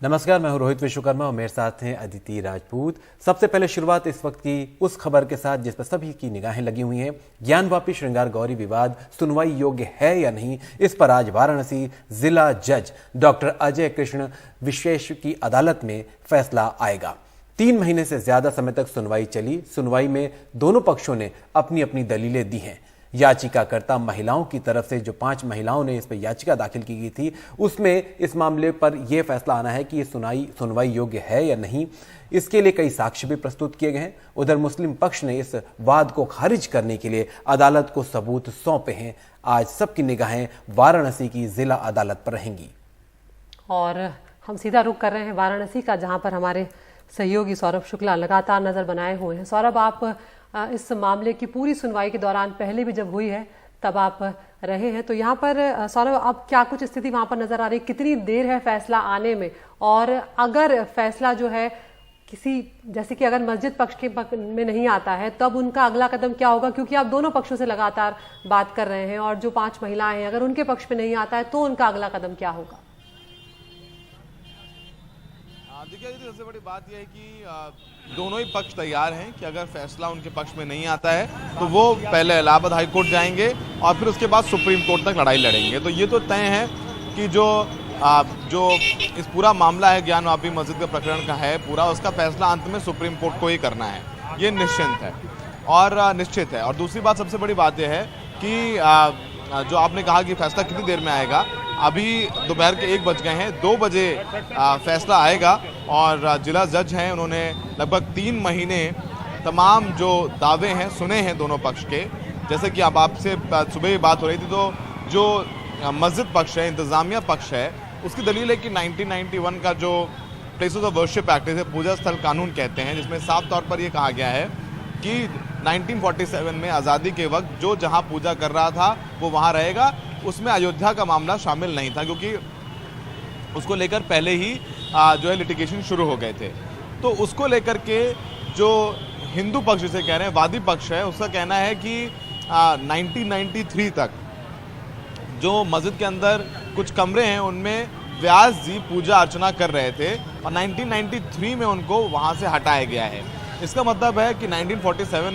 नमस्कार, मैं हूं रोहित विश्वकर्मा और मेरे साथ हैं अदिति राजपूत। सबसे पहले शुरुआत इस वक्त की उस खबर के साथ जिस पर सभी की निगाहें लगी हुई हैं। ज्ञानवापी श्रृंगार गौरी विवाद सुनवाई योग्य है या नहीं, इस पर आज वाराणसी जिला जज डॉक्टर अजय कृष्ण विशेष की अदालत में फैसला आएगा। 3 महीने से ज्यादा समय तक सुनवाई चली। सुनवाई में दोनों पक्षों ने अपनी अपनी दलीलें दी हैं। याचिकाकर्ता महिलाओं की तरफ से जो 5 महिलाओं ने इस पर याचिका दाखिल की गई थी, उसमें इस मामले पर यह फैसला आना है कि ये सुनवाई योग्य है या नहीं। इसके लिए कई साक्ष्य भी प्रस्तुत किए गए हैं। उधर मुस्लिम पक्ष ने इस वाद को खारिज करने के लिए अदालत को सबूत सौंपे हैं। आज सबकी निगाहें वाराणसी की जिला अदालत पर रहेंगी और हम सीधा रुख कर रहे हैं वाराणसी का, जहां पर हमारे सहयोगी सौरभ शुक्ला लगातार नजर बनाए हुए हैं। सौरभ, आप इस मामले की पूरी सुनवाई के दौरान पहले भी जब हुई है तब आप रहे हैं, तो यहाँ पर सौरभ अब क्या कुछ स्थिति वहां पर नजर आ रही है? कितनी देर है फैसला आने में? और अगर फैसला जो है किसी जैसे कि अगर मस्जिद पक्ष के में नहीं आता है तब उनका अगला कदम क्या होगा? क्योंकि आप दोनों पक्षों से लगातार बात कर रहे हैं और जो 5 महिलाएं हैं अगर उनके पक्ष में नहीं आता है तो उनका अगला कदम क्या होगा? देखिए, सबसे बड़ी बात यह है कि दोनों ही पक्ष तैयार हैं कि अगर फैसला उनके पक्ष में नहीं आता है तो वो पहले इलाहाबाद हाई कोर्ट जाएंगे और फिर उसके बाद सुप्रीम कोर्ट तक लड़ाई लड़ेंगे। तो ये तो तय है कि जो इस पूरा मामला है ज्ञानवापी मस्जिद के प्रकरण का है पूरा, उसका फैसला अंत में सुप्रीम कोर्ट को ही करना है। ये निश्चित है। और दूसरी बात, सबसे बड़ी बात यह है कि जो आपने कहा कि फैसला कितनी देर में आएगा, अभी दोपहर के 1 बज गए हैं, 2 बजे फैसला आएगा। और जिला जज हैं, उन्होंने लगभग 3 महीने तमाम जो दावे हैं सुने हैं दोनों पक्ष के। जैसे कि अब आपसे सुबह ही बात हो रही थी, तो जो मस्जिद पक्ष है, इंतजामिया पक्ष है, उसकी दलील है कि 1991 का जो प्लेसेस ऑफ वर्शिप एक्ट है, पूजा स्थल कानून कहते हैं, जिसमें साफ तौर पर यह कहा गया है कि 1947 में आज़ादी के वक्त जो जहां पूजा कर रहा था वो वहां रहेगा। उसमें अयोध्या का मामला शामिल नहीं था क्योंकि उसको लेकर पहले ही जो है लिटिगेशन शुरू हो गए थे। तो उसको लेकर के जो हिंदू पक्ष जिसे कह रहे हैं, वादी पक्ष है, उसका कहना है कि 1993 तक जो मस्जिद के अंदर कुछ कमरे हैं उनमें व्यास जी पूजा अर्चना कर रहे थे और 1993 में उनको वहां से हटाया गया है। इसका मतलब है कि 1947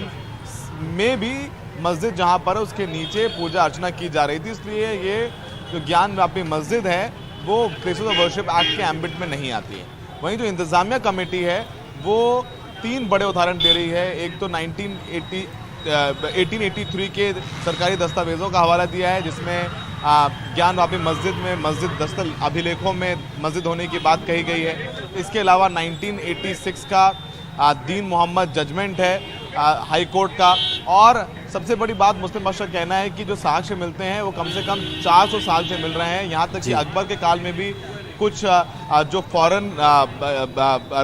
में भी मस्जिद जहां पर है उसके नीचे पूजा अर्चना की जा रही थी, इसलिए ये जो ज्ञानवापी मस्जिद है वो प्लेसेस ऑफ वर्शिप एक्ट के एम्बिट में नहीं आती है। वहीं जो इंतजामिया कमेटी है वो 3 बड़े उदाहरण दे रही है। एक तो 1883 के सरकारी दस्तावेजों का हवाला दिया है, जिसमें ज्ञानवापी मस्जिद में मस्जिद दस्तल अभिलेखों में मस्जिद होने की बात कही गई है। इसके अलावा 1986 का दीन मोहम्मद जजमेंट है हाई कोर्ट का। और सबसे बड़ी बात, मुस्लिम पक्ष का कहना है कि जो साक्ष्य मिलते हैं वो कम से कम 400 साल से मिल रहे हैं। यहाँ तक कि अकबर के काल में भी कुछ जो फॉरेन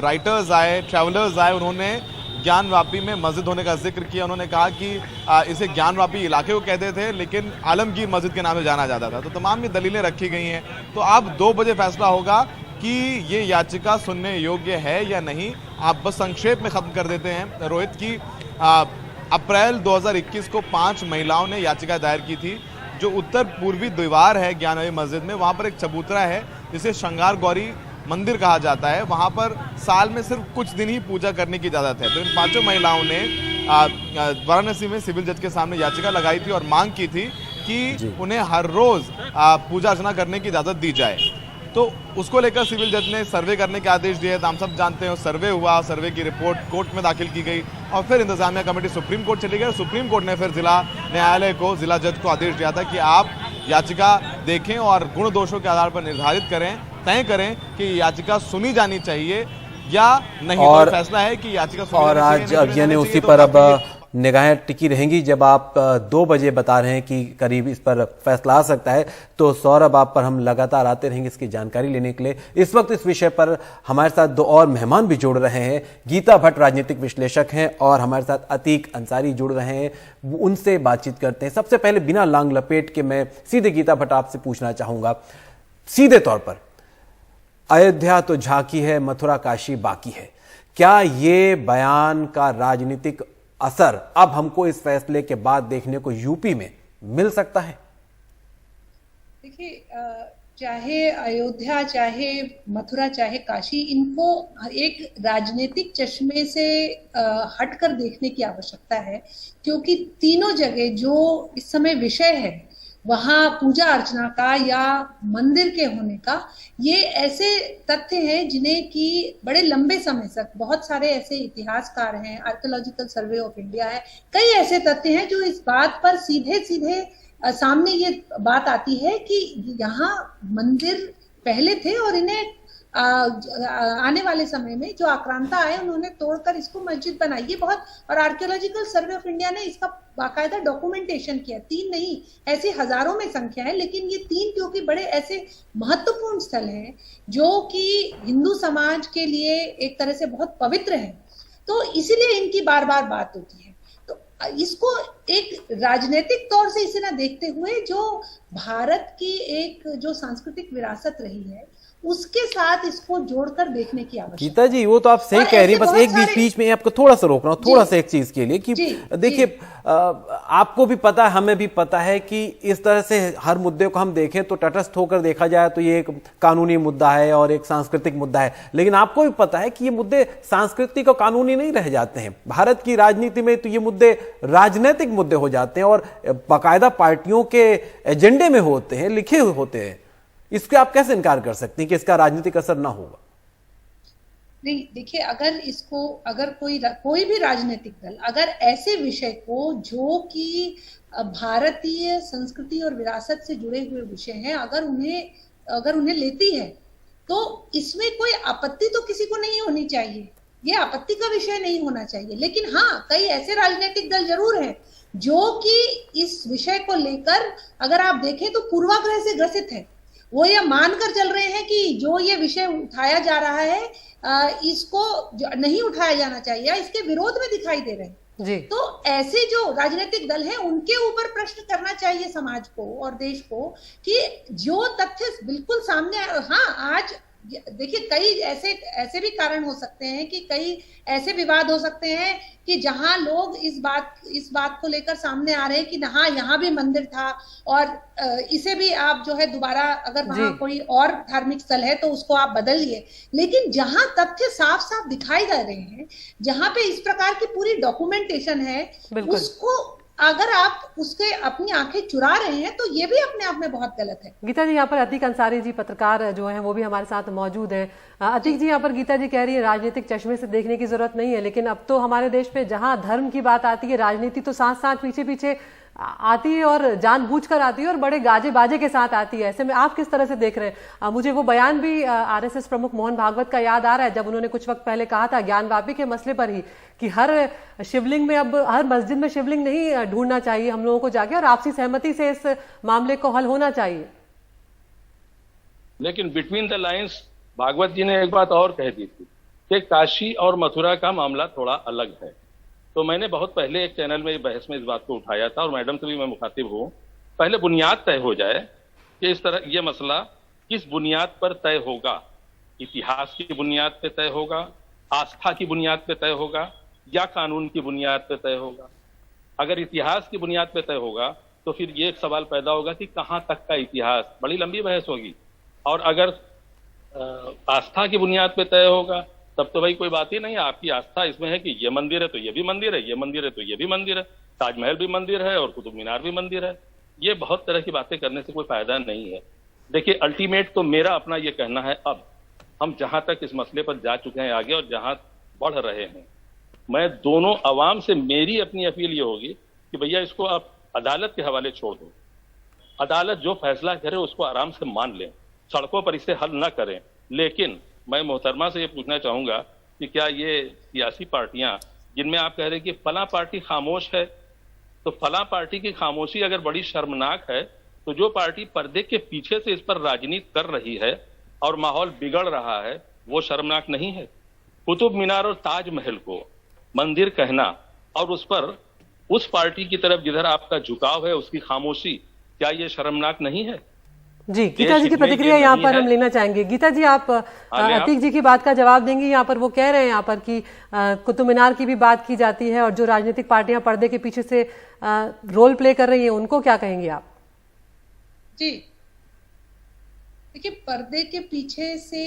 राइटर्स आए, ट्रैवलर्स आए, उन्होंने ज्ञानवापी में मस्जिद होने का जिक्र किया। उन्होंने कहा कि इसे ज्ञानवापी इलाके को कहते थे लेकिन आलमगीर मस्जिद के नाम से जाना जाता था। तो तमाम ये दलीलें रखी गई हैं। तो अब 2 बजे फैसला होगा कि ये याचिका सुनने योग्य है या नहीं। आप बस संक्षेप में खत्म कर देते हैं रोहित की अप्रैल 2021 को 5 महिलाओं ने याचिका दायर की थी। जो उत्तर पूर्वी दीवार है ज्ञानवापी मस्जिद में, वहाँ पर एक चबूतरा है जिसे श्रृंगार गौरी मंदिर कहा जाता है। वहाँ पर साल में सिर्फ कुछ दिन ही पूजा करने की इजाज़त है। तो इन 5 महिलाओं ने वाराणसी में सिविल जज के सामने याचिका लगाई थी और मांग की थी कि उन्हें हर रोज़ पूजा अर्चना करने की इजाज़त दी जाए। तो उसको लेकर सिविल जज ने सर्वे करने के आदेश दिए। तो हम सब जानते हैं सर्वे हुआ, सर्वे की रिपोर्ट कोर्ट में दाखिल की गई और फिर इंतजामिया कमेटी सुप्रीम कोर्ट चली गई। सुप्रीम कोर्ट ने फिर जिला न्यायालय को, जिला जज को आदेश दिया था कि आप याचिका देखें और गुण दोषों के आधार पर निर्धारित करें, तय करें कि याचिका सुनी जानी चाहिए या नहीं। और तो फैसला है कि याचिका सुनी और जानी आज चाहिए, अब यानी उसी तो पर अब निगाहें टिकी रहेंगी। जब आप 2 बजे बता रहे हैं कि करीब इस पर फैसला आ सकता है, तो सौरभ आप पर हम लगातार आते रहेंगे इसकी जानकारी लेने के लिए। इस वक्त इस विषय पर हमारे साथ 2 और मेहमान भी जुड़ रहे हैं। गीता भट्ट राजनीतिक विश्लेषक हैं और हमारे साथ अतीक अंसारी जुड़ रहे हैं, उनसे बातचीत करते हैं। सबसे पहले बिना लांग लपेट के मैं सीधे गीता भट्ट आपसे पूछना चाहूंगा, सीधे तौर पर, अयोध्या तो झांकी है, मथुरा काशी बाकी है। क्या ये बयान का राजनीतिक असर अब हमको इस फैसले के बाद देखने को यूपी में मिल सकता है? देखिए, चाहे अयोध्या, चाहे मथुरा, चाहे काशी, इनको एक राजनीतिक चश्मे से हटकर देखने की आवश्यकता है, क्योंकि तीनों जगह जो इस समय विषय है वहां पूजा अर्चना का या मंदिर के होने का, ये ऐसे तथ्य हैं जिन्हें कि बड़े लंबे समय तक बहुत सारे ऐसे इतिहासकार हैं, आर्कियोलॉजिकल सर्वे ऑफ इंडिया है, कई ऐसे तथ्य हैं जो इस बात पर सीधे सीधे सामने ये बात आती है कि यहाँ मंदिर पहले थे और इन्हें आने वाले समय में जो आक्रांता आए उन्होंने तोड़कर इसको मस्जिद बनाई। ये बहुत, और आर्कियोलॉजिकल सर्वे ऑफ इंडिया ने इसका बाकायदा डॉक्यूमेंटेशन किया। 3 नहीं, ऐसे हजारों में संख्या है, लेकिन ये 3 क्योंकि बड़े ऐसे महत्वपूर्ण स्थल हैं जो कि हिंदू समाज के लिए एक तरह से बहुत पवित्र है, तो इसीलिए इनकी बार बार बात होती है। तो इसको एक राजनीतिक तौर से इसे ना देखते हुए जो भारत की एक जो सांस्कृतिक विरासत रही है उसके साथ इसको जोड़कर देखने की आवश्यकता। गीता जी, वो तो आप सही कह रही है, बस एक बीच में आपको थोड़ा सा रोक रहा हूं, थोड़ा सा एक चीज के लिए कि देखिए, आपको भी पता है, हमें भी पता है कि इस तरह से हर मुद्दे को हम देखें तो तटस्थ होकर देखा जाए तो ये एक कानूनी मुद्दा है और एक सांस्कृतिक मुद्दा है, लेकिन आपको भी पता है कि ये मुद्दे सांस्कृतिक और कानूनी नहीं रह जाते हैं। भारत की राजनीति में तो ये मुद्दे राजनीतिक मुद्दे हो जाते हैं और बाकायदा पार्टियों के एजेंडे में होते हैं, लिखे होते हैं। इसके आप कैसे इनकार कर सकते हैं कि इसका राजनीतिक असर ना होगा? नहीं, देखिए, अगर कोई भी राजनीतिक दल अगर ऐसे विषय को जो कि भारतीय संस्कृति और विरासत से जुड़े हुए विषय हैं, अगर उन्हें लेती है तो इसमें कोई आपत्ति तो किसी को नहीं होनी चाहिए, ये आपत्ति का विषय नहीं होना चाहिए। लेकिन हाँ, कई ऐसे राजनीतिक दल जरूर हैं जो कि इस विषय को लेकर अगर आप देखें तो पूर्वाग्रह से ग्रसित है। वो ये मानकर चल रहे हैं कि जो ये विषय उठाया जा रहा है इसको नहीं उठाया जाना चाहिए, इसके विरोध में दिखाई दे रहे हैं जी। तो ऐसे जो राजनीतिक दल हैं उनके ऊपर प्रश्न करना चाहिए समाज को और देश को कि जो तथ्य बिल्कुल सामने आए। हाँ, आज देखिए, कई ऐसे भी कारण हो सकते हैं कि कई ऐसे विवाद हो सकते हैं कि जहां लोग इस बात को लेकर सामने आ रहे हैं कि हाँ, यहाँ भी मंदिर था और इसे भी आप जो है दोबारा, अगर वहां कोई और धार्मिक स्थल है तो उसको आप बदलिए। लेकिन जहां तथ्य साफ साफ दिखाई दे रहे हैं, जहां पे इस प्रकार की पूरी डॉक्यूमेंटेशन है, उसको अगर आप उसके अपनी आंखें चुरा रहे हैं तो ये भी अपने आप में बहुत गलत है। गीता जी, यहाँ पर अतीक अंसारी जी पत्रकार जो हैं वो भी हमारे साथ मौजूद हैं। अतीक जी, यहाँ पर गीता जी कह रही है राजनीतिक चश्मे से देखने की जरूरत नहीं है, लेकिन अब तो हमारे देश में जहाँ धर्म की बात आती है, राजनीति तो साथ साथ पीछे पीछे आती है और जानबूझकर आती है और बड़े गाजे बाजे के साथ आती है। ऐसे में आप किस तरह से देख रहे हैं? मुझे वो बयान भी आरएसएस प्रमुख मोहन भागवत का याद आ रहा है, जब उन्होंने कुछ वक्त पहले कहा था ज्ञानवापी के मसले पर ही कि हर शिवलिंग में, अब हर मस्जिद में शिवलिंग नहीं ढूंढना चाहिए, हम लोगों को जाके और आपसी सहमति से इस मामले को हल होना चाहिए। लेकिन बिटवीन द लाइन्स भागवत जी ने एक बात और कह दी थी कि काशी और मथुरा का मामला थोड़ा अलग है। तो मैंने बहुत पहले एक चैनल में बहस में इस बात को उठाया था और मैडम से भी मैं मुखातिब हूँ। पहले बुनियाद तय हो जाए कि इस तरह ये मसला किस बुनियाद पर तय होगा, इतिहास की बुनियाद पे तय होगा, आस्था की बुनियाद पे तय होगा या कानून की बुनियाद पे तय होगा। अगर इतिहास की बुनियाद पे तय होगा तो फिर ये एक सवाल पैदा होगा कि कहाँ तक का इतिहास, बड़ी लंबी बहस होगी। और अगर आस्था की बुनियाद पे तय होगा तब तो भाई कोई बात ही नहीं, आपकी आस्था इसमें है कि ये मंदिर है तो ये भी मंदिर है, ये मंदिर है तो ये भी मंदिर है, ताजमहल भी मंदिर है और कुतुब मीनार भी मंदिर है। ये बहुत तरह की बातें करने से कोई फायदा नहीं है। देखिए, अल्टीमेट तो मेरा अपना ये कहना है, अब हम जहां तक इस मसले पर जा चुके हैं आगे और जहां बढ़ रहे हैं, मैं दोनों अवाम से मेरी अपनी अपील ये होगी कि भैया इसको आप अदालत के हवाले छोड़ दो। अदालत जो फैसला करे उसको आराम से मान लें, सड़कों पर इसे हल न करें। लेकिन मैं मोहतरमा से ये पूछना चाहूंगा कि क्या ये सियासी पार्टियां जिनमें आप कह रहे हैं कि फला पार्टी खामोश है, तो फला पार्टी की खामोशी अगर बड़ी शर्मनाक है तो जो पार्टी पर्दे के पीछे से इस पर राजनीति कर रही है और माहौल बिगड़ रहा है वो शर्मनाक नहीं है? कुतुब मीनार और ताजमहल को मंदिर कहना और उस पर उस पार्टी की तरफ जिधर आपका झुकाव है उसकी खामोशी, क्या ये शर्मनाक नहीं है? जी, गीता जी की प्रतिक्रिया यहाँ पर हम लेना चाहेंगे। गीता जी, आप अतीक जी की बात का जवाब देंगे? यहाँ पर वो कह रहे हैं यहाँ पर कि कुतुब मीनार की भी बात की जाती है और जो राजनीतिक पार्टियां पर्दे के पीछे से रोल प्ले कर रही हैं उनको क्या कहेंगे आप? जी, देखिए, पर्दे के पीछे से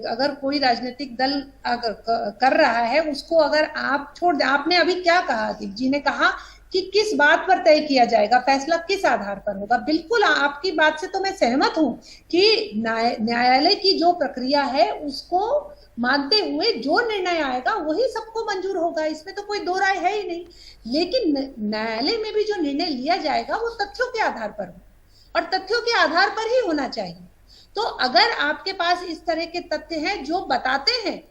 अगर कोई राजनीतिक दल अगर कर रहा है उसको अगर आप छोड़ दें, आपने अभी क्या कहा, दीप जी ने कहा कि किस बात पर तय किया जाएगा, फैसला किस आधार पर होगा। बिल्कुल आपकी बात से तो मैं सहमत हूं कि न्यायालय की जो प्रक्रिया है उसको मानते हुए जो निर्णय आएगा वही सबको मंजूर होगा, इसमें तो कोई दो राय है ही नहीं। लेकिन न्यायालय में भी जो निर्णय लिया जाएगा वो तथ्यों के आधार पर हो और तथ्यों के आधार पर ही होना चाहिए। तो अगर आपके पास इस तरह के तथ्य हैं जो बताते हैं,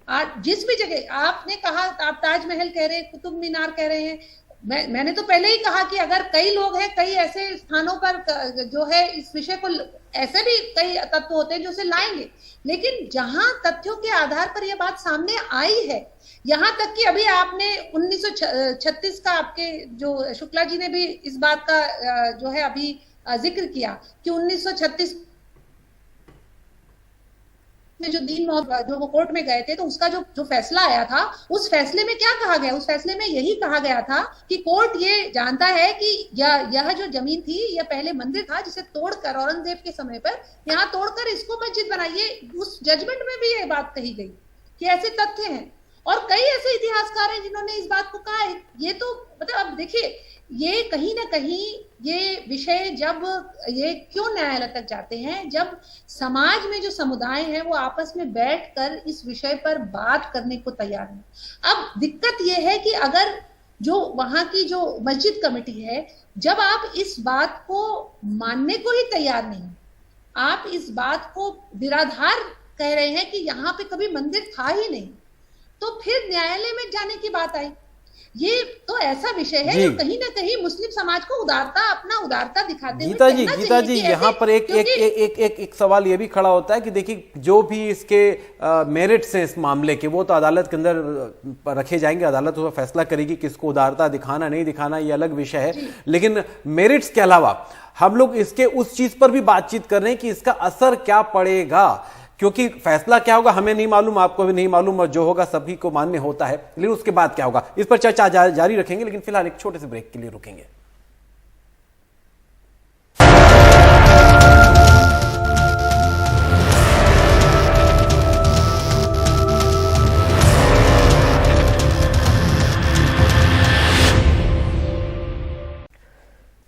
आज जिस भी जगह आपने कहा, आप ताजमहल कह रहे हैं, कुतुब मीनार कह रहे हैं, मैंने तो पहले ही कहा कि अगर कई लोग हैं, कई ऐसे स्थानों पर जो है इस विषय को, ऐसे भी कई तत्व होते हैं जो उसे लाएंगे, लेकिन जहां तथ्यों के आधार पर यह बात सामने आई है, यहां तक कि अभी आपने 1936 का, आपके जो शुक्ला जी ने भी इस बात का जो है अभी जिक्र किया कि 1936 में जो जो वो कोर्ट में गए थे, तो उसका जो फैसला आया था, उस फैसले में क्या कहा गया, उस फैसले में यही कहा गया था कि कोर्ट ये जानता है कि यह जो जमीन थी यह पहले मंदिर था जिसे तोड़कर औरंगजेब के समय पर यहाँ तोड़कर इसको मस्जिद बनाइए। उस जजमेंट में भी ये बात कही गई कि ऐसे तथ्य हैं और कई ऐसे इतिहासकार हैं जिन्होंने इस बात को कहा है। ये तो मतलब अब देखिए, ये कहीं ना कहीं ये विषय जब ये क्यों न्यायालय तक जाते हैं, जब समाज में जो समुदाय है वो आपस में बैठकर इस विषय पर बात करने को तैयार है। अब दिक्कत ये है कि अगर जो वहां की जो मस्जिद कमेटी है, जब आप इस बात को मानने को ही तैयार नहीं, आप इस बात को निराधार कह रहे हैं कि यहाँ पे कभी मंदिर था ही नहीं, तो फिर न्यायालय में जाने की बात आई। ये तो ऐसा विषय है जो कहीं ना कहीं मुस्लिम समाज को अपना उदारता दिखाते हुए गीता जी यहाँ पर एक सवाल ये भी खड़ा होता है कि देखिए, जो भी इसके मेरिट्स हैं इस मामले के, वो तो अदालत के अंदर रखे जाएंगे, अदालत उसका फैसला करेगी किसको उदारता दिखाना नहीं दिखाना, ये अलग विषय है। लेकिन मेरिट्स के अलावा हम लोग इसके उस चीज पर भी बातचीत कर रहे हैं कि इसका असर क्या पड़ेगा, क्योंकि फैसला क्या होगा हमें नहीं मालूम, आपको भी नहीं मालूम, और जो होगा सभी को मान्य होता है, लेकिन उसके बाद क्या होगा इस पर चर्चा जारी रखेंगे। लेकिन फिलहाल एक छोटे से ब्रेक के लिए रुकेंगे।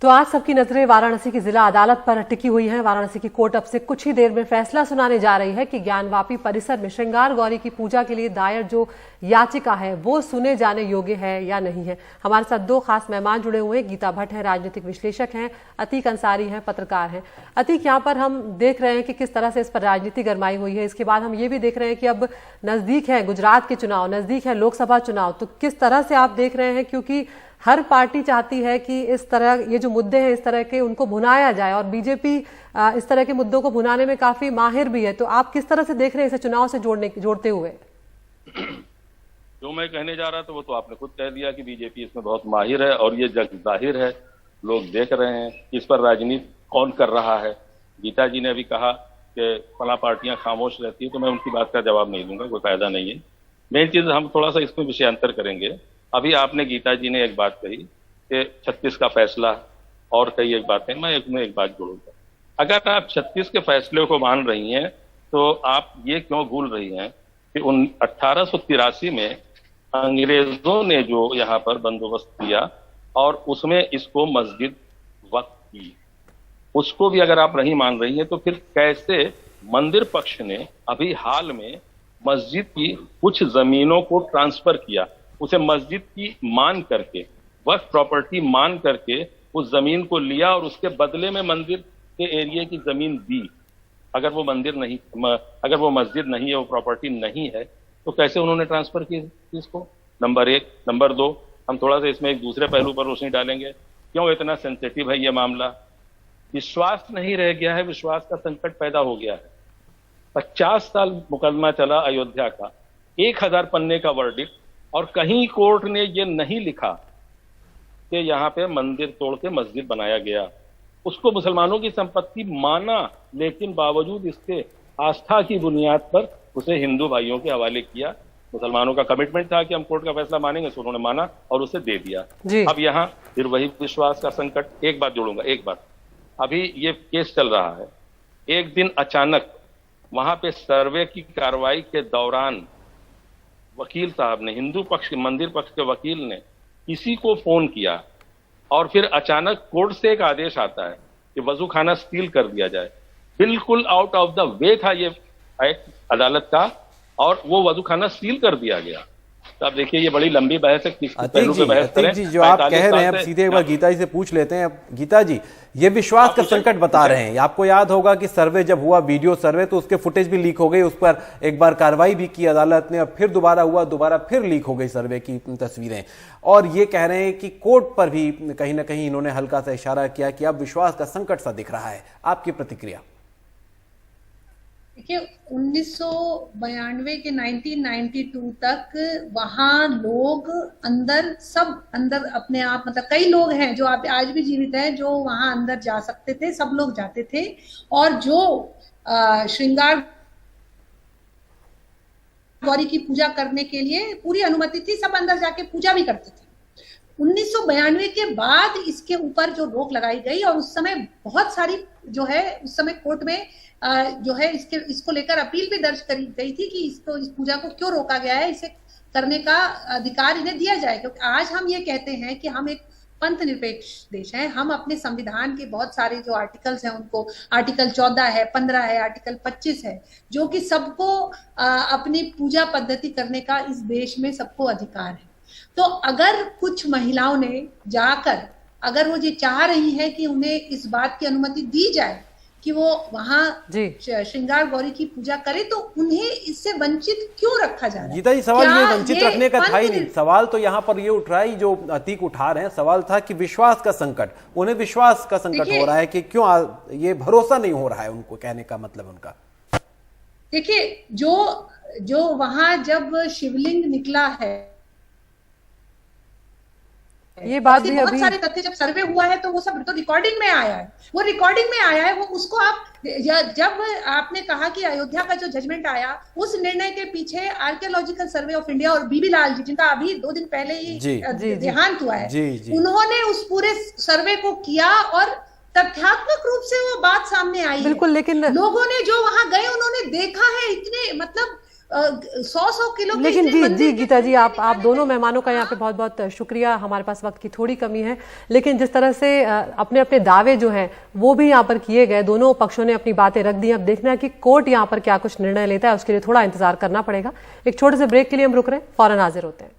तो आज सबकी नजरें वाराणसी की जिला अदालत पर टिकी हुई हैं। वाराणसी की कोर्ट अब से कुछ ही देर में फैसला सुनाने जा रही है कि ज्ञानवापी परिसर में श्रृंगार गौरी की पूजा के लिए दायर जो याचिका है वो सुने जाने योग्य है या नहीं है। हमारे साथ दो खास मेहमान जुड़े हुए हैं। गीता भट्ट हैं, राजनीतिक विश्लेषक हैं, अतीक अंसारी हैं, पत्रकार हैं। अतीक, यहाँ पर हम देख रहे हैं कि किस तरह से इस पर राजनीति गरमाई हुई है। इसके बाद हम ये भी देख रहे हैं कि अब नजदीक है गुजरात के चुनाव, नजदीक है लोकसभा चुनाव, तो किस तरह से आप देख रहे हैं, क्योंकि हर पार्टी चाहती है कि इस तरह ये जो मुद्दे हैं इस तरह के उनको भुनाया जाए, और बीजेपी इस तरह के मुद्दों को भुनाने में काफी माहिर भी है। तो आप किस तरह से देख रहे हैं इसे चुनाव से जोड़ते हुए? जो मैं कहने जा रहा था वो तो आपने खुद कह दिया कि बीजेपी इसमें बहुत माहिर है, और ये जग जाहिर है, लोग देख रहे हैं इस पर राजनीति कौन कर रहा है। गीता जी ने अभी कहा कि फला पार्टियां खामोश रहती है, तो मैं उनकी बात का जवाब नहीं दूंगा, कोई फायदा नहीं है। मेन चीज हम थोड़ा सा इसमें विषयांतर करेंगे। अभी आपने गीता जी ने एक बात कही कि 36 का फैसला और कई एक बातें, मैं एक बात जोड़ूंगा। अगर आप 36 के फैसले को मान रही हैं तो आप ये क्यों भूल रही हैं कि 1883 में अंग्रेजों ने जो यहाँ पर बंदोबस्त किया और उसमें इसको मस्जिद वक्फ की, उसको भी अगर आप नहीं मान रही हैं तो फिर कैसे मंदिर पक्ष ने अभी हाल में मस्जिद की कुछ जमीनों को ट्रांसफर किया, उसे मस्जिद की मान करके, वक्फ प्रॉपर्टी मान करके उस जमीन को लिया और उसके बदले में मंदिर के एरिया की जमीन दी। अगर वो मंदिर नहीं, अगर वो मस्जिद नहीं है, वो प्रॉपर्टी नहीं है, तो कैसे उन्होंने ट्रांसफर की इसको? नंबर एक। नंबर दो, हम थोड़ा सा इसमें एक दूसरे पहलू पर रोशनी डालेंगे। क्यों इतना सेंसिटिव है ये मामला? विश्वास नहीं रह गया है, विश्वास का संकट पैदा हो गया है। 50 साल मुकदमा चला अयोध्या का, 1000 पन्ने का वर्डिक्ट, और कहीं कोर्ट ने ये नहीं लिखा कि यहाँ पे मंदिर तोड़ के मस्जिद बनाया गया। उसको मुसलमानों की संपत्ति माना, लेकिन बावजूद इसके आस्था की बुनियाद पर उसे हिंदू भाइयों के हवाले किया। मुसलमानों का कमिटमेंट था कि हम कोर्ट का फैसला मानेंगे, तो उन्होंने माना और उसे दे दिया। अब यहाँ फिर वही विश्वास का संकट। एक बात जोड़ूंगा, एक बात, अभी ये केस चल रहा है, एक दिन अचानक वहां पे सर्वे की कार्रवाई के दौरान वकील साहब ने, हिंदू पक्ष के, मंदिर पक्ष के वकील ने किसी को फोन किया और फिर अचानक कोर्ट से एक आदेश आता है कि वजू खाना सील कर दिया जाए। बिल्कुल आउट ऑफ द वे था ये एक्ट अदालत का, और वो वजू खाना सील कर दिया गया। तो आप देखिए ये बड़ी लंबी बहस है, किस पहलू पे बहस करें। जी, जो आप कह रहे हैं, अब सीधे एक बार गीता जी से पूछ लेते हैं। गीता जी, ये विश्वास का संकट बता रहे हैं। आपको याद होगा कि सर्वे जब हुआ, वीडियो सर्वे, तो उसके फुटेज भी लीक हो गई, उस पर एक बार कार्रवाई भी की अदालत ने, और फिर दोबारा हुआ, दोबारा फिर लीक हो गई सर्वे की तस्वीरें। और ये कह रहे हैं कि कोर्ट पर भी कहीं ना कहीं इन्होंने हल्का सा इशारा किया कि अब विश्वास का संकट सा दिख रहा है। आपकी प्रतिक्रिया? देखिए 1992 के 1992 तक वहां लोग सब अंदर अपने आप, मतलब कई लोग हैं जो आज भी जीवित हैं जो वहां अंदर जा सकते थे, सब लोग जाते थे। और जो श्रृंगार गौरी की पूजा करने के लिए पूरी अनुमति थी, सब अंदर जाके पूजा भी करते थे। 1992 के बाद इसके ऊपर जो रोक लगाई गई, और उस समय बहुत सारी जो है उस समय कोर्ट में जो है इसको लेकर अपील भी दर्ज करी गई थी कि इस पूजा को क्यों रोका गया है, इसे करने का अधिकार इन्हें दिया जाए। क्योंकि आज हम ये कहते हैं कि हम एक पंथ निरपेक्ष देश हैं, हम अपने संविधान के बहुत सारे जो आर्टिकल्स हैं उनको, आर्टिकल 14 है, 15 है, आर्टिकल 25 है, जो कि सबको अपनी पूजा पद्धति करने का इस देश में सबको अधिकार है। तो अगर कुछ महिलाओं ने जाकर, अगर वो ये चाह रही है कि उन्हें इस बात की अनुमति दी जाए कि वो वहां श्रृंगार गौरी की पूजा करे, तो उन्हें इससे वंचित क्यों रखा जा रहा है? गीता जी, सवाल ये वंचित रखने का था ही नहीं। सवाल तो यहाँ पर ये उठ रहा है, जो अतीक उठा रहे हैं, सवाल था कि विश्वास का संकट, उन्हें विश्वास का संकट हो रहा है कि क्यों ये भरोसा नहीं हो रहा है उनको, कहने का मतलब उनका। देखिए जो वहां जब शिवलिंग निकला है, ये बात भी बहुत सारे तथ्य जब सर्वे हुआ है तो वो सब तो रिकॉर्डिंग में आया है, वो रिकॉर्डिंग में आया है। वो उसको आप जब आपने कहा कि अयोध्या का जो जजमेंट आया, उस निर्णय के पीछे आर्कियोलॉजिकल सर्वे ऑफ इंडिया और बीबी लाल जी, जिनका अभी 2 दिन पहले ही देहांत हुआ है, उन्होंने उस पूरे सर्वे को किया और तथ्यात्मक रूप से वो बात सामने आई। बिल्कुल, लेकिन लोगों ने जो वहां गए उन्होंने देखा है, इतने मतलब 100 किलो। लेकिन जी गीता जी, आप दोनों मेहमानों का यहाँ पे बहुत बहुत शुक्रिया। हमारे पास वक्त की थोड़ी कमी है, लेकिन जिस तरह से अपने अपने दावे जो हैं वो भी यहाँ पर किए गए, दोनों पक्षों ने अपनी बातें रख दी। अब देखना है कि कोर्ट यहाँ पर क्या कुछ निर्णय लेता है, उसके लिए थोड़ा इंतजार करना पड़ेगा। एक छोटे से ब्रेक के लिए हम रुक रहे हैं, फौरन हाजिर होते हैं।